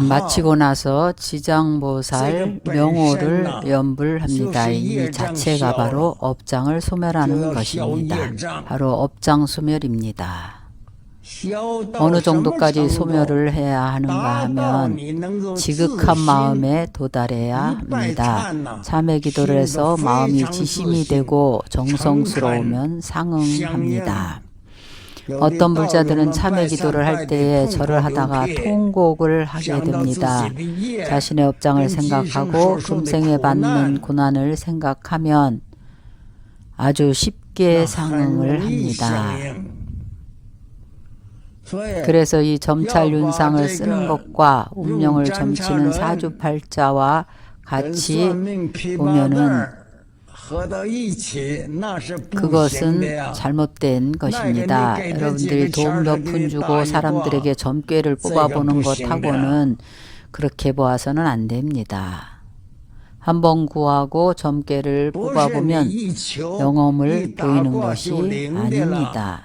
마치고 나서 지장보살 명호를 연불합니다. 이 자체가 바로 업장을 소멸하는 것입니다. 바로 업장소멸입니다. 어느 정도까지 소멸을 해야 하는가 하면 지극한 마음에 도달해야 합니다. 참회 기도를 해서 마음이 지심이 되고 정성스러우면 상응합니다. 어떤 불자들은 참회 기도를 할 때에 절을 하다가 통곡을 하게 됩니다. 자신의 업장을 생각하고 금생에 받는 고난을 생각하면 아주 쉽게 상응을 합니다. 그래서 이 점찰 윤상을 쓰는 것과 운명을 점치는 사주팔자와 같이 보면은 그것은 잘못된 것입니다. 여러분들이 돈 몇 푼 주고 사람들에게 점괘를 뽑아보는 것하고는 그렇게 보아서는 안 됩니다. 한번 구하고 점괘를 뽑아보면 영험을 보이는 것이 아닙니다.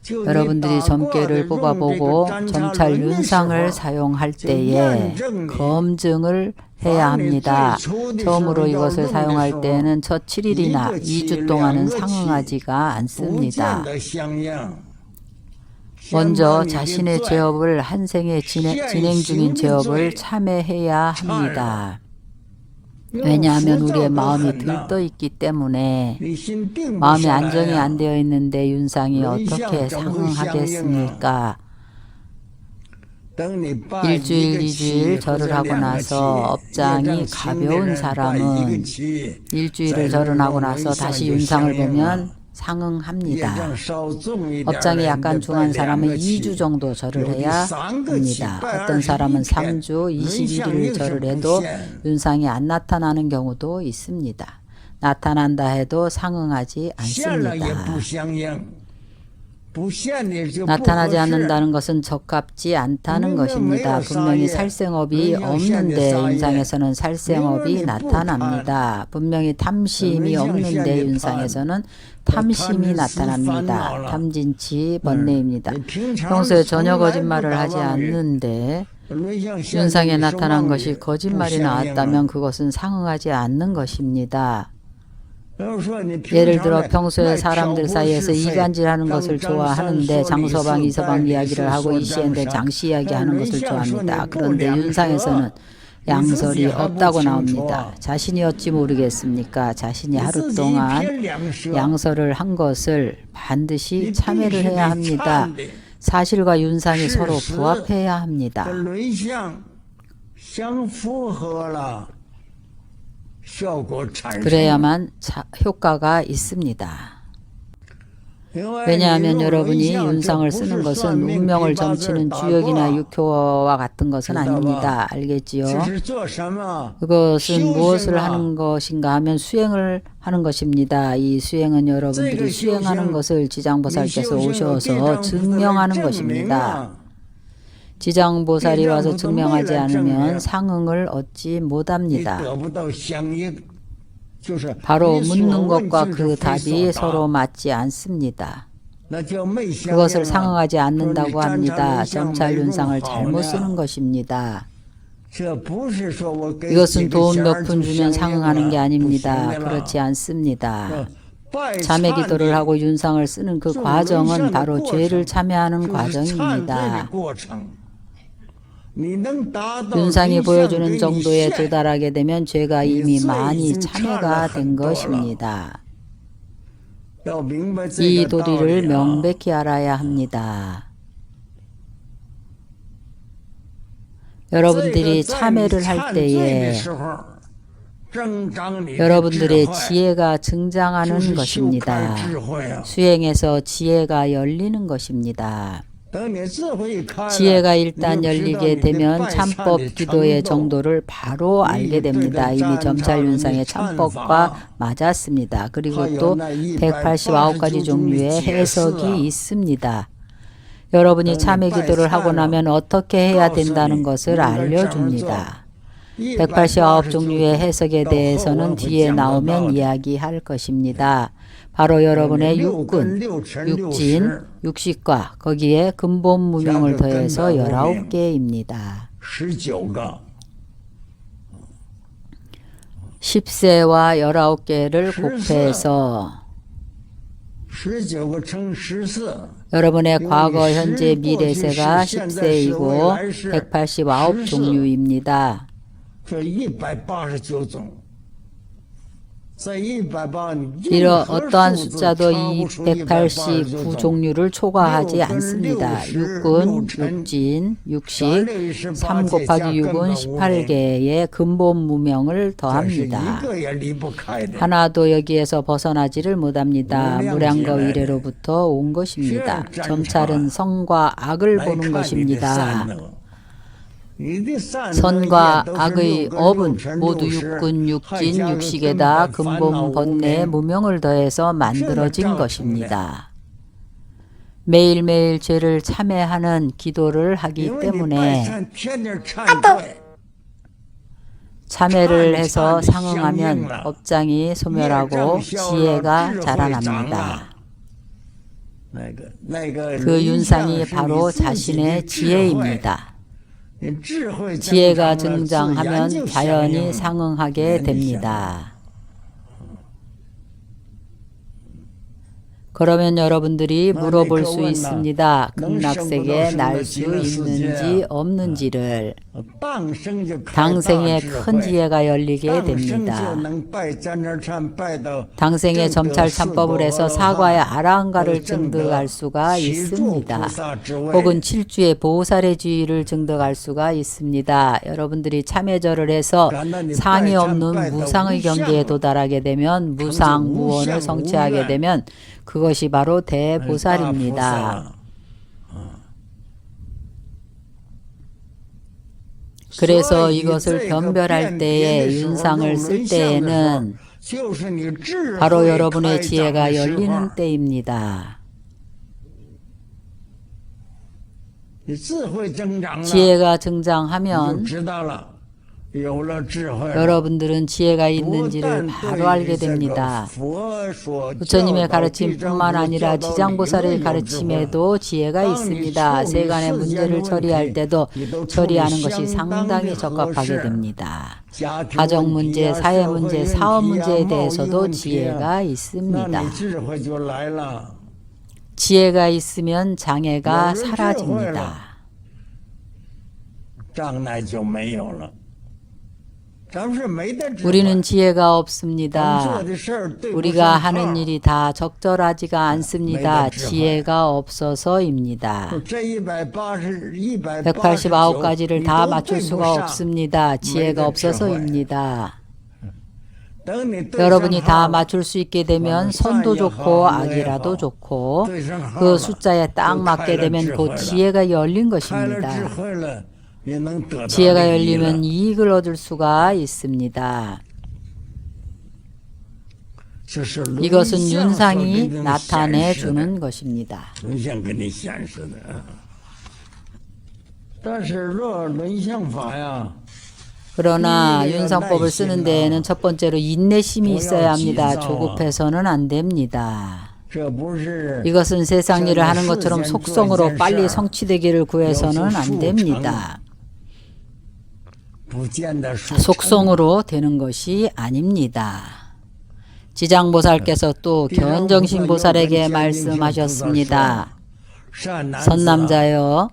여러분들이 점괘를 뽑아보고 점찰 윤상을 사용할 때에 검증을 해야 합니다. 처음으로 이것을 사용할 때에는 첫 7일이나 2주 동안은 상응하지가 않습니다. 먼저 자신의 제업을 한 생에 진행 중인 제업을 참회해야 합니다. 왜냐하면 우리의 마음이 들떠 있기 때문에 마음이 안정이 안 되어 있는데 윤상이 어떻게 상응하겠습니까? 일주일, 2주일 절을 하고 나서 업장이 가벼운 사람은 일주일을 절을 하고 나서 다시 윤상을 보면 상응합니다. 업장이 약간 중한 사람은 2주 정도 절을 해야 합니다. 어떤 사람은 3주, 21일 절을 해도 윤상이 안 나타나는 경우도 있습니다. 나타난다 해도 상응하지 않습니다. 나타나지 않는다는 것은 적합지 않다는 것입니다. 분명히 살생업이 없는데 윤상에서는 살생업이 나타납니다. 분명히 탐심이 없는데 윤상에서는 탐심이 나타납니다. 탐진치 번뇌입니다. 평소에 전혀 거짓말을 하지 않는데 윤상에 나타난 것이 거짓말이 나왔다면 그것은 상응하지 않는 것입니다. 예를 들어 평소에 사람들 사이에서 이간질하는 것을 좋아하는데 장서방, 이서방 이야기를 하고 이시엔데 장씨 이야기하는 것을 좋아합니다. 그런데 윤상에서는 양설이 없다고 나옵니다. 자신이 어찌 모르겠습니까? 자신이 하루 동안 양설을 한 것을 반드시 참회를 해야 합니다. 사실과 윤상이 서로 부합해야 합니다. 그래야만 효과가 있습니다. 왜냐하면 여러분이 윤상을 쓰는 것은 운명을 점치는 주역이나 육효와 같은 것은 아닙니다. 알겠지요? 그것은 무엇을 하는 것인가 하면 수행을 하는 것입니다. 이 수행은 여러분들이 수행하는 것을 지장보살께서 오셔서 증명하는 것입니다. 지장보살이 와서 증명하지 않으면 상응을 얻지 못합니다. 바로 묻는 것과 그 답이 서로 맞지 않습니다. 그것을 상응하지 않는다고 합니다. 점찰 윤상을 잘못 쓰는 것입니다. 이것은 돈 몇 푼 주면 상응하는 게 아닙니다. 그렇지 않습니다. 참회 기도를 하고 윤상을 쓰는 그 과정은 바로 죄를 참회하는 과정입니다. 윤상이 보여주는 정도에 도달하게 되면 죄가 이미 많이 참회가 된 것입니다. 이 도리를 명백히 알아야 합니다. 여러분들이 참회를 할 때에 여러분들의 지혜가 증장하는 것입니다. 수행에서 지혜가 열리는 것입니다. 지혜가 일단 열리게 되면 참법 기도의 정도를 바로 알게 됩니다. 이미 점찰윤상의 참법과 맞았습니다. 그리고 또 189가지 종류의 해석이 있습니다. 여러분이 참회 기도를 하고 나면 어떻게 해야 된다는 것을 알려줍니다. 189 종류의 해석에 대해서는 뒤에 나오면 이야기할 것입니다. 바로 여러분의 육군, 육진, 육식과 거기에 근본 무명을 더해서 19개입니다. 10세와 19개를 곱해서 여러분의 과거, 현재, 미래세가 10세이고 189 종류입니다. 이런 어떠한 숫자도 이 189 종류를 초과하지 않습니다. 육군, 육진, 육식, 3 곱하기 6은 18개의 근본 무명을 더합니다. 하나도 여기에서 벗어나지를 못합니다. 무량거 이래로부터 온 것입니다. 점찰은 선과 악을 보는 것입니다. 선과 악의 업은 모두 육군, 육진, 육식에다 근본 번뇌의 무명을 더해서 만들어진 것입니다. 매일매일 죄를 참회하는 기도를 하기 때문에 참회를 해서 상응하면 업장이 소멸하고 지혜가 자라납니다. 그 윤상이 바로 자신의 지혜입니다. 지혜가 등장하면 자연히 상응하게 됩니다. 그러면 여러분들이 물어볼 수 있습니다. 극락세계에 날 수 있는지 없는지를. 당생에 큰 지혜가 열리게 됩니다. 당생에 점찰참법을 해서 사과의 아라한가를 증득할 수가 있습니다. 혹은 7주의 보살의 지위를 증득할 수가 있습니다. 여러분들이 참회절을 해서 상이 없는 무상의 경계에 도달하게 되면 무상, 무원을 성취하게 되면 그것이 바로 대보살입니다. 그래서 이것을 변별할 때에 윤상을 쓸 때에는 바로 여러분의 지혜가 열리는 때입니다. 지혜가 증장하면 여러분들은 지혜가 있는지를 바로 알게 됩니다. 부처님의 가르침뿐만 아니라 지장보살의 가르침에도 지혜가 있습니다. 세간의 문제를 처리할 때도 처리하는 것이 상당히 적합하게 됩니다. 가정 문제, 사회 문제, 사업 문제에 대해서도 지혜가 있습니다. 지혜가 있으면 장애가 사라집니다. 우리는 지혜가 없습니다. 우리가 하는 일이 다 적절하지가 않습니다. 지혜가 없어서입니다. 189가지를 다 맞출 수가 없습니다. 지혜가 없어서입니다. 여러분이 다 맞출 수 있게 되면 선도 좋고 악이라도 좋고 그 숫자에 딱 맞게 되면 곧 지혜가 열린 것입니다. 지혜가 열리면 이익을 얻을 수가 있습니다. 이것은 윤상이 나타내 주는 것입니다. 그러나 윤상법을 쓰는 데에는 첫 번째로 인내심이 있어야 합니다. 조급해서는 안 됩니다. 이것은 세상 일을 하는 것처럼 속성으로 빨리 성취되기를 구해서는 안 됩니다. 속성으로 되는 것이 아닙니다. 지장보살께서 또 견정신보살에게 말씀하셨습니다. 선남자여,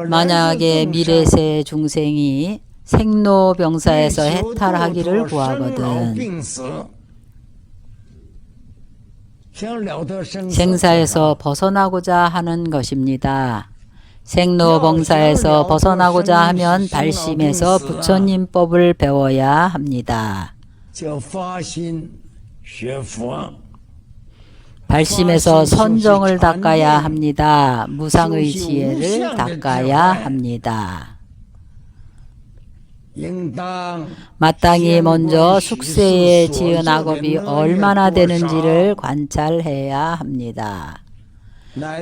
만약에 미래세 중생이 생로병사에서 해탈하기를 구하거든 생사에서 벗어나고자 하는 것입니다. 생로병사에서 벗어나고자 하면 발심해서 부처님법을 배워야 합니다. 발심해서 선정을 닦아야 합니다. 무상의 지혜를 닦아야 합니다. 마땅히 먼저 숙세에 지은 악업이 얼마나 되는지를 관찰해야 합니다.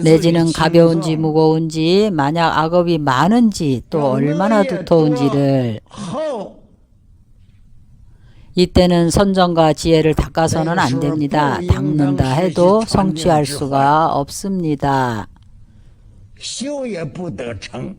내지는 가벼운지 무거운지, 만약 악업이 많은지 또 얼마나 두터운지를 이때는 선정과 지혜를 닦아서는 안 됩니다. 닦는다 해도 성취할 수가 없습니다. 修也不得成，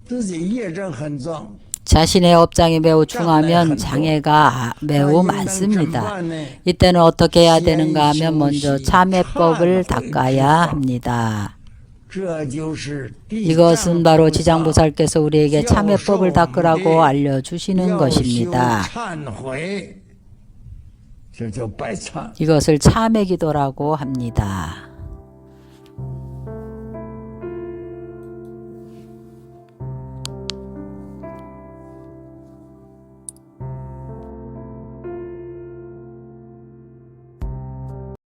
自己业障很重。 자신의 업장이 매우 중하면 장애가 매우 많습니다. 이때는 어떻게 해야 되는가 하면 먼저 참회법을 닦아야 합니다. 이것은 바로 지장보살께서 우리에게 참회법을 닦으라고 알려주시는 것입니다. 이것을 참회기도라고 합니다.